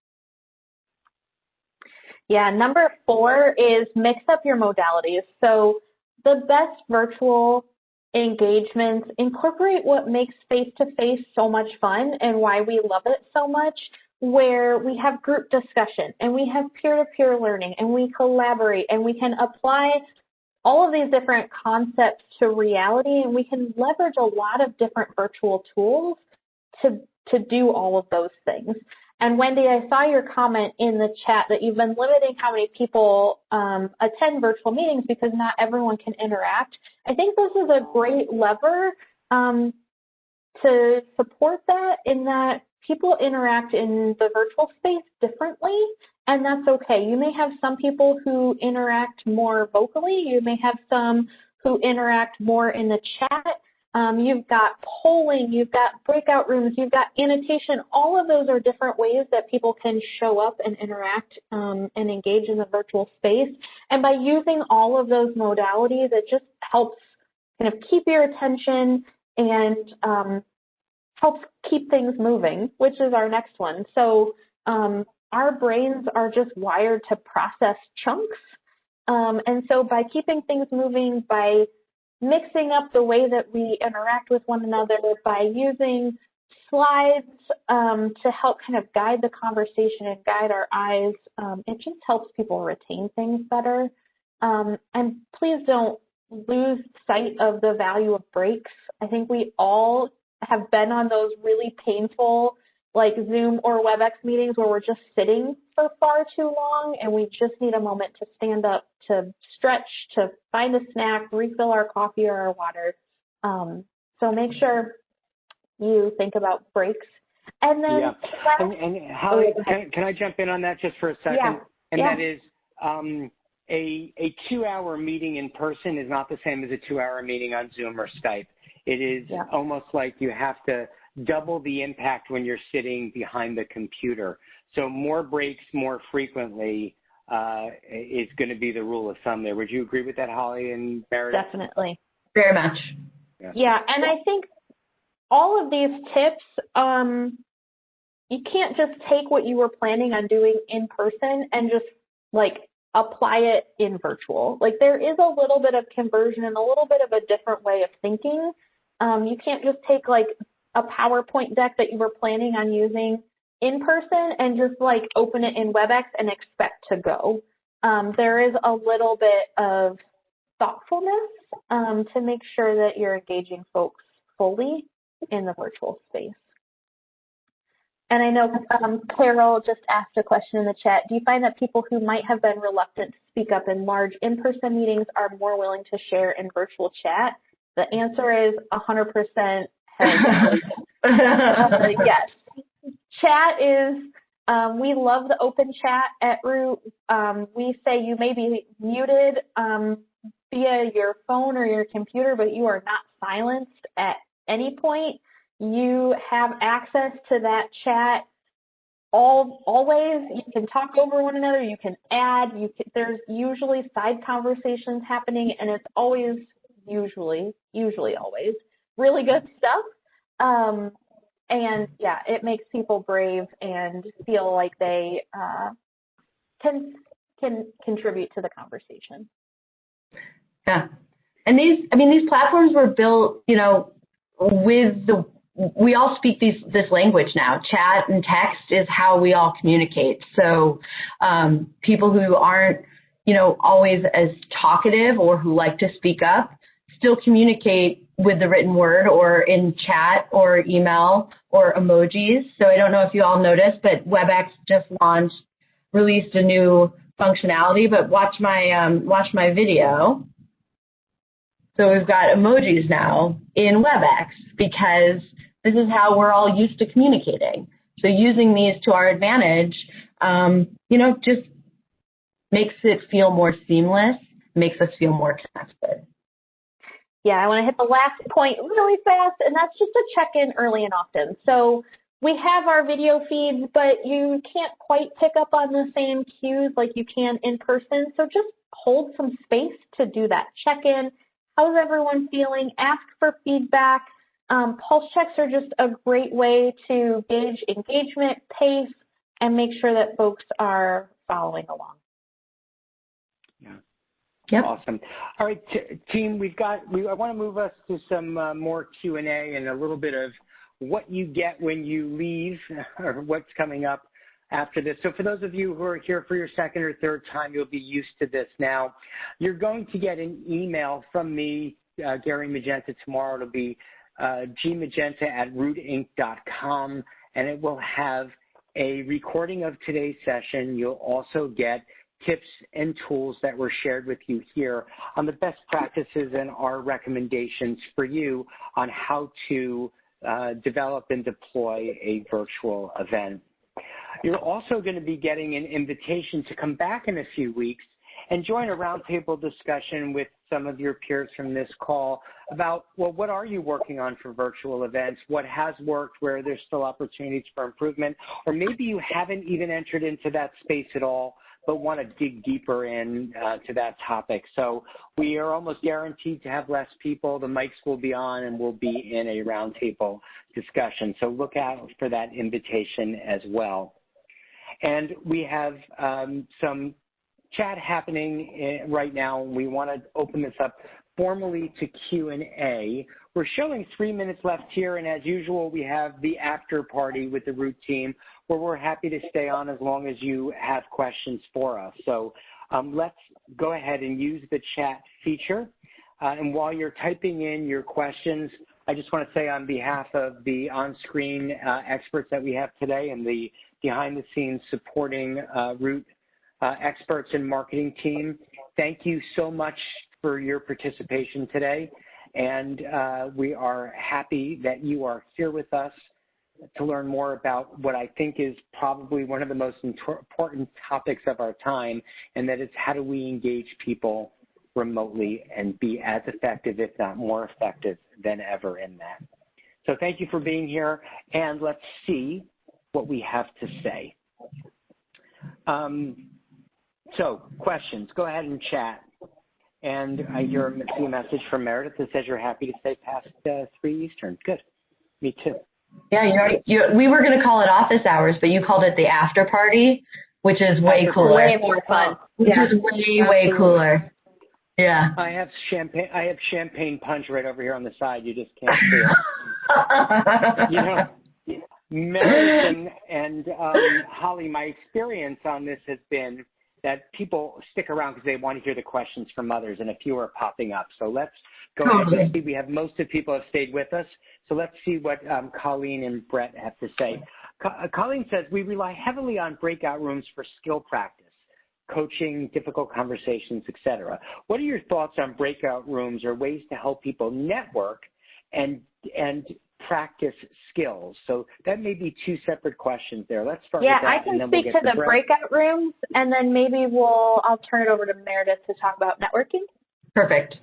Yeah, number 4 is mix up your modalities. So the best virtual engagements incorporate what makes face-to-face so much fun and why we love it so much, where we have group discussion and we have peer-to-peer learning and we collaborate and we can apply all of these different concepts to reality, and we can leverage a lot of different virtual tools to do all of those things. And Wendy, I saw your comment in the chat that you've been limiting how many people attend virtual meetings because not everyone can interact. I think this is a great lever to support that, in that people interact in the virtual space differently, and that's okay. You may have some people who interact more vocally. You may have some who interact more in the chat. You've got polling, you've got breakout rooms, you've got annotation. All of those are different ways that people can show up and interact and engage in the virtual space. And by using all of those modalities, it just helps kind of keep your attention and helps keep things moving, which is our next one. So our brains are just wired to process chunks. And so by keeping things moving, by mixing up the way that we interact with one another, by using slides to help kind of guide the conversation and guide our eyes, it just helps people retain things better. And please don't lose sight of the value of breaks. I think we all have been on those really painful like Zoom or WebEx meetings where we're just sitting for far too long and we just need a moment to stand up, to stretch, to find a snack, refill our coffee or our water. So make sure you think about breaks. And then and Holly, can I jump in on that just for a second? Yeah. And that is a 2-hour meeting in person is not the same as a 2-hour meeting on Zoom or Skype. It is almost like you have to double the impact when you're sitting behind the computer. So more breaks more frequently is going to be the rule of thumb there. Would you agree with that, Holly and Meredith? Definitely. Very much. Yeah, and I think all of these tips, you can't just take what you were planning on doing in person and just like apply it in virtual. Like there is a little bit of conversion and a little bit of a different way of thinking. You can't just take like a PowerPoint deck that you were planning on using in person and just like open it in WebEx and expect to go. There is a little bit of thoughtfulness to make sure that you're engaging folks fully in the virtual space. And I know Carol just asked a question in the chat. Do you find that people who might have been reluctant to speak up in large in-person meetings are more willing to share in virtual chat? The answer is 100% yes. Chat is We love the open chat at Root. We say you may be muted via your phone or your computer, but you are not silenced at any point. You have access to that chat always. You can talk over one another. You can add. There's usually side conversations happening, and it's always usually always really good stuff. And yeah, it makes people brave and feel like they can contribute to the conversation. Yeah, and these platforms were built, we all speak this language now. Chat and text is how we all communicate. So people who aren't, always as talkative or who like to speak up still communicate with the written word or in chat or email or emojis. So I don't know if you all noticed, but WebEx just released a new functionality, but watch my video. So we've got emojis now in WebEx because this is how we're all used to communicating. So using these to our advantage, just makes it feel more seamless, makes us feel more connected. Yeah, I want to hit the last point really fast, and that's just a check-in early and often. So we have our video feeds, but you can't quite pick up on the same cues like you can in person. So just hold some space to do that check-in. How's everyone feeling? Ask for feedback. Pulse checks are just a great way to gauge engagement, pace, and make sure that folks are following along. Yeah. Yep. Awesome. All right, team, I want to move us to some more Q&A and a little bit of what you get when you leave or what's coming up after this. So for those of you who are here for your second or third time, you'll be used to this now. You're going to get an email from me, Gary Magenta, tomorrow. It'll be gmagenta@rootinc.com, and it will have a recording of today's session. You'll also get tips and tools that were shared with you here on the best practices and our recommendations for you on how to develop and deploy a virtual event. You're also going to be getting an invitation to come back in a few weeks and join a roundtable discussion with some of your peers from this call about, well, what are you working on for virtual events? What has worked, where there's still opportunities for improvement, or maybe you haven't even entered into that space at all, but want to dig deeper in to that topic. So we are almost guaranteed to have less people. The mics will be on and we'll be in a roundtable discussion. So look out for that invitation as well. And we have some chat happening right now. We want to open this up formally to Q&A. We're showing 3 minutes left here, and as usual, we have the after party with the Root team, where we're happy to stay on as long as you have questions for us. So let's go ahead and use the chat feature. And while you're typing in your questions, I just want to say on behalf of the on-screen experts that we have today and the behind-the-scenes supporting Root experts and marketing team, thank you so much for your participation today. And we are happy that you are here with us to learn more about what I think is probably one of the most important topics of our time, and that is how do we engage people remotely and be as effective, if not more effective than ever in that. So thank you for being here, and let's see what we have to say. So questions, go ahead and chat. And I see a message from Meredith that says you're happy to stay past 3 Eastern. Good. Me too. Yeah, we were going to call it office hours, but you called it the after party, which is way cooler. Way more fun. Which is way cooler. Yeah. I have champagne punch right over here on the side. You just can't see it. Meredith and Holly, my experience on this has been that people stick around because they want to hear the questions from others, and a few are popping up. So let's go ahead and see. We have most of the people have stayed with us. So let's see what Colleen and Brett have to say. Colleen says, we rely heavily on breakout rooms for skill practice, coaching, difficult conversations, etc. What are your thoughts on breakout rooms or ways to help people network and practice skills? So that may be two separate questions there. Let's start with that. I can speak to the breakout rooms, and then maybe I'll turn it over to Meredith to talk about networking. Perfect.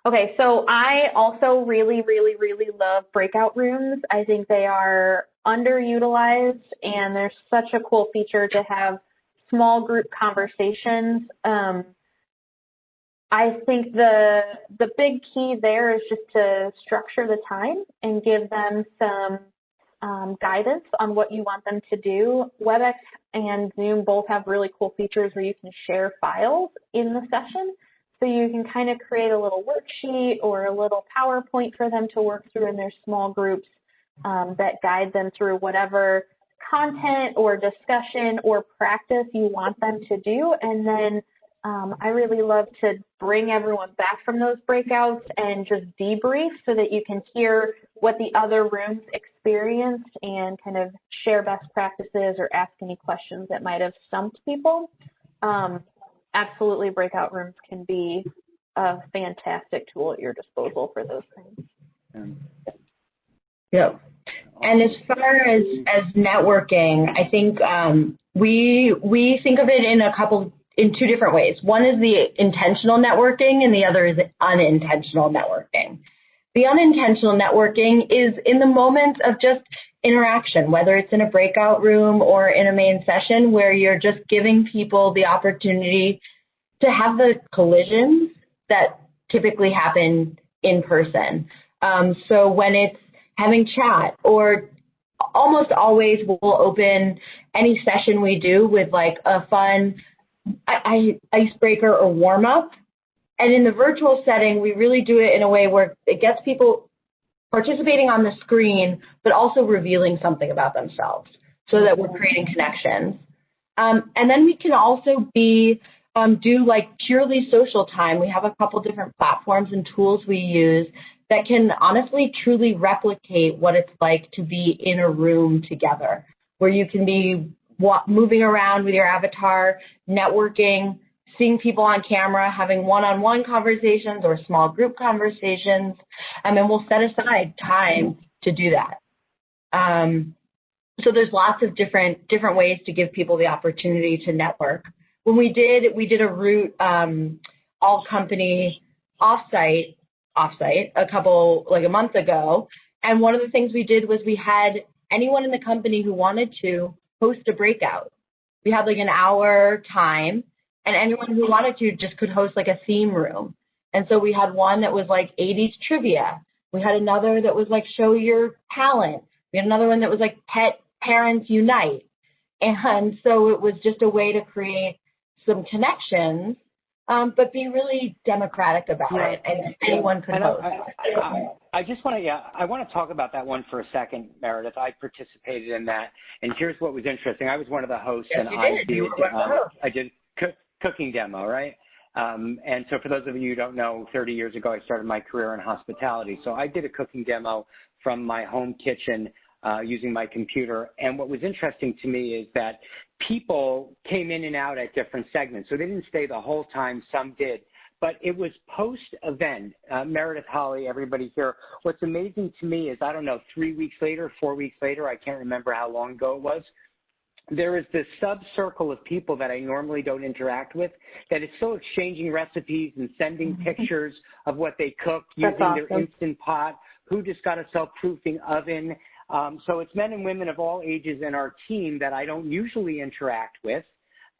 Okay, so I also really, really, really love breakout rooms. I think they are underutilized, and they're such a cool feature to have small group conversations. I think the big key there is just to structure the time and give them some guidance on what you want them to do. WebEx and Zoom both have really cool features where you can share files in the session. So you can kind of create a little worksheet or a little PowerPoint for them to work through in their small groups that guide them through whatever content or discussion or practice you want them to do. And then I really love to bring everyone back from those breakouts and just debrief so that you can hear what the other rooms experienced and kind of share best practices or ask any questions that might have stumped people. Absolutely, breakout rooms can be a fantastic tool at your disposal for those things. Yeah. And as far as networking, I think we think of it in two different ways. One is the intentional networking, and the other is unintentional networking. The unintentional networking is in the moment of just interaction, whether it's in a breakout room or in a main session, where you're just giving people the opportunity to have the collisions that typically happen in person. So when it's having chat, or almost always we'll open any session we do with like a fun icebreaker or warm up. And in the virtual setting, we really do it in a way where it gets people participating on the screen, but also revealing something about themselves so that we're creating connections. And then we can also do like purely social time. We have a couple different platforms and tools we use that can honestly truly replicate what it's like to be in a room together, where you can be moving around with your avatar, networking, seeing people on camera, having one-on-one conversations or small group conversations, and then we'll set aside time to do that. So there's lots of different ways to give people the opportunity to network. When we did a Root all company offsite a month ago, and one of the things we did was we had anyone in the company who wanted to host a breakout. We had like an hour time, and anyone who wanted to just could host like a theme room. And so we had one that was like 80s trivia. We had another that was like show your talent. We had another one that was like pet parents unite. And so it was just a way to create some connections, but be really democratic about it, and anyone could host. I want to talk about that one for a second, Meredith. I participated in that, and here's what was interesting. I was one of the hosts, yes, and I did cooking demo, right? And so for those of you who don't know, 30 years ago, I started my career in hospitality. So I did a cooking demo from my home kitchen using my computer. And what was interesting to me is that people came in and out at different segments. So they didn't stay the whole time. Some did. But it was post-event. Meredith, Holly, everybody here, what's amazing to me is, I don't know, 3 weeks later, 4 weeks later, I can't remember how long ago it was, there is this sub-circle of people that I normally don't interact with that is still exchanging recipes and sending pictures of what they cooked, using their Instant Pot, who just got a self-proofing oven. So it's men and women of all ages in our team that I don't usually interact with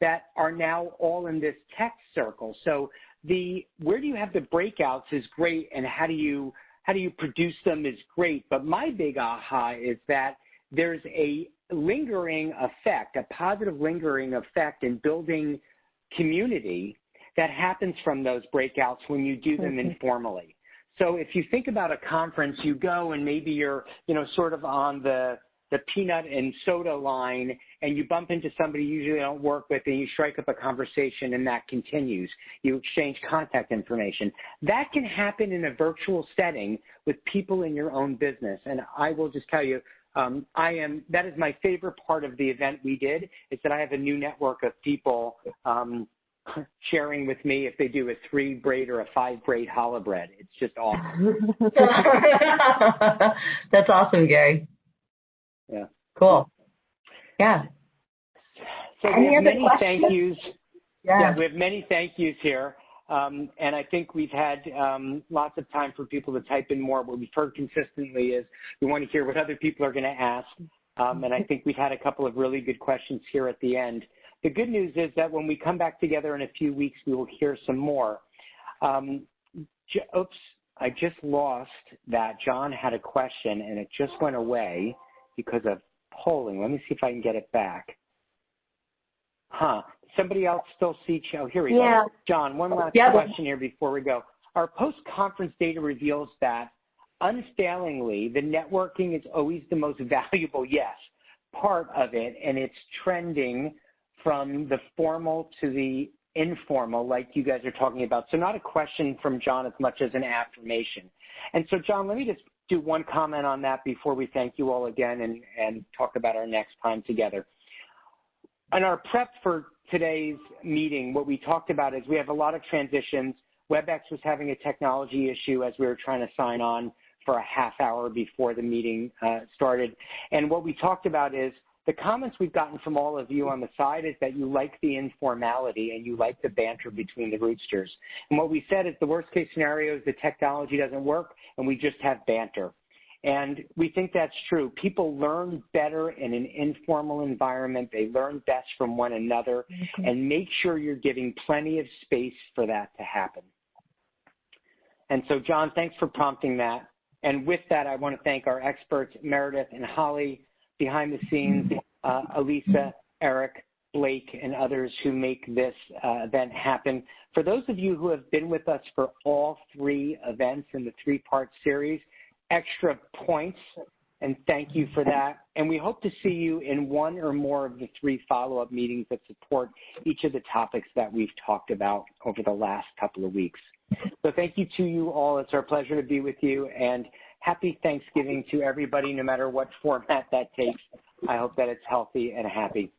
that are now all in this text circle. So where do you have the breakouts is great, and how do you produce them is great. But my big aha is that there's a lingering effect, a positive lingering effect in building community that happens from those breakouts when you do them informally. So if you think about a conference, you go and maybe you're, sort of on the peanut and soda line, and you bump into somebody you usually don't work with, and you strike up a conversation, and that continues. You exchange contact information. That can happen in a virtual setting with people in your own business. And I will just tell you, that is my favorite part of the event we did, is that I have a new network of people sharing with me if they do a 3-braid or a 5-braid challah bread. It's just awesome. That's awesome, Gary. Yeah. Cool. Yeah. So Any we have other many questions? thank yous. Yeah. We have many thank yous here. And I think we've had lots of time for people to type in more. What we've heard consistently is we want to hear what other people are going to ask. And I think we've had a couple of really good questions here at the end. The good news is that when we come back together in a few weeks, we will hear some more. Oops, I just lost that. John had a question, and it just went away because of polling. Let me see if I can get it back. Somebody else still see? Oh, here we go. John, one last question here before we go. Our post-conference data reveals that, unfailingly, the networking is always the most valuable, part of it, and it's trending from the formal to the informal, like you guys are talking about. So not a question from John as much as an affirmation. And so, John, let me just do one comment on that before we thank you all again and talk about our next time together. In our prep for today's meeting, what we talked about is we have a lot of transitions. WebEx was having a technology issue as we were trying to sign on for a half hour before the meeting started. And what we talked about is the comments we've gotten from all of you on the side is that you like the informality and you like the banter between the Rootsters. And what we said is the worst case scenario is the technology doesn't work and we just have banter. And we think that's true. People learn better in an informal environment. They learn best from one another, and make sure you're giving plenty of space for that to happen. And so, John, thanks for prompting that. And with that, I want to thank our experts, Meredith and Holly, behind the scenes, Elisa, Eric, Blake, and others who make this event happen. For those of you who have been with us for all 3 events in the 3-part series, extra points, and thank you for that. And we hope to see you in 1 or more of the 3 follow-up meetings that support each of the topics that we've talked about over the last couple of weeks. So thank you to you all. It's our pleasure to be with you, and happy Thanksgiving to everybody, no matter what format that takes. I hope that it's healthy and happy.